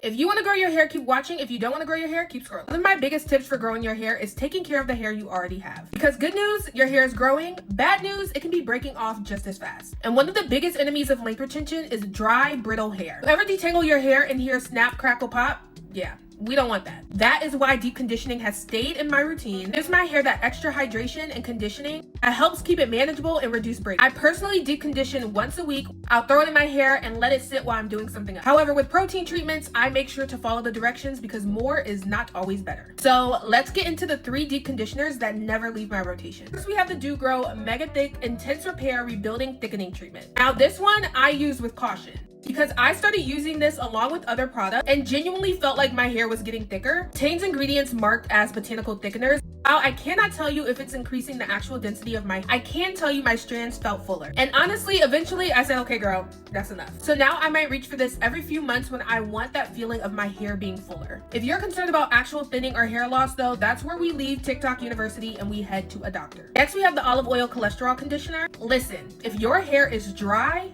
If you want to grow your hair, keep watching. If you don't want to grow your hair, keep scrolling. One of my biggest tips for growing your hair is taking care of the hair you already have. Because good news, your hair is growing. Bad news, it can be breaking off just as fast. And one of the biggest enemies of length retention is dry, brittle hair. Ever detangle your hair and hear snap, crackle, pop? Yeah. We don't want that. That is why deep conditioning has stayed in my routine. It gives my hair that extra hydration and conditioning that helps keep it manageable and reduce breakage. I personally deep condition once a week. I'll throw it in my hair and let it sit while I'm doing something else. However, with protein treatments, I make sure to follow the directions because more is not always better. So let's get into the 3 deep conditioners that never leave my rotation. First, we have the DoGrow Mega Thick Intense Repair Rebuilding Thickening Treatment. Now this one I use with caution, because I started using this along with other products and genuinely felt like my hair was getting thicker. Contains ingredients marked as botanical thickeners. While I cannot tell you if it's increasing the actual density of my hair, I can tell you my strands felt fuller. And honestly, eventually I said, okay girl, that's enough. So now I might reach for this every few months when I want that feeling of my hair being fuller. If you're concerned about actual thinning or hair loss though, that's where we leave TikTok University and we head to a doctor. Next we have the Olive Oil Cholesterol Conditioner. Listen, if your hair is dry,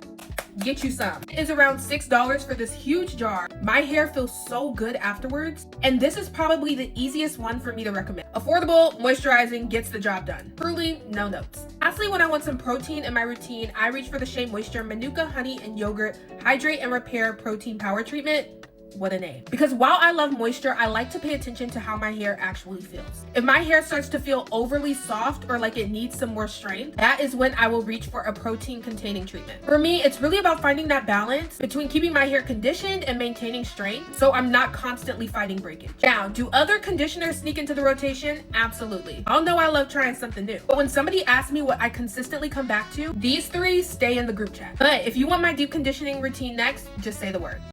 get you some. It is around $6 for this huge jar. My hair feels so good afterwards, and this is probably the easiest one for me to recommend. Affordable, moisturizing, gets the job done. Truly, no notes. Lastly, when I want some protein in my routine, I reach for the Shea Moisture Manuka Honey and Yogurt Hydrate and Repair Protein Power Treatment. What a name. Because while I love moisture, I like to pay attention to how my hair actually feels. If my hair starts to feel overly soft or like it needs some more strength, that is when I will reach for a protein containing treatment. For me, it's really about finding that balance between keeping my hair conditioned and maintaining strength so I'm not constantly fighting breakage. Now, do other conditioners sneak into the rotation? Absolutely. I'll know I love trying something new. But when somebody asks me what I consistently come back to, these 3 stay in the group chat. But if you want my deep conditioning routine next, just say the word.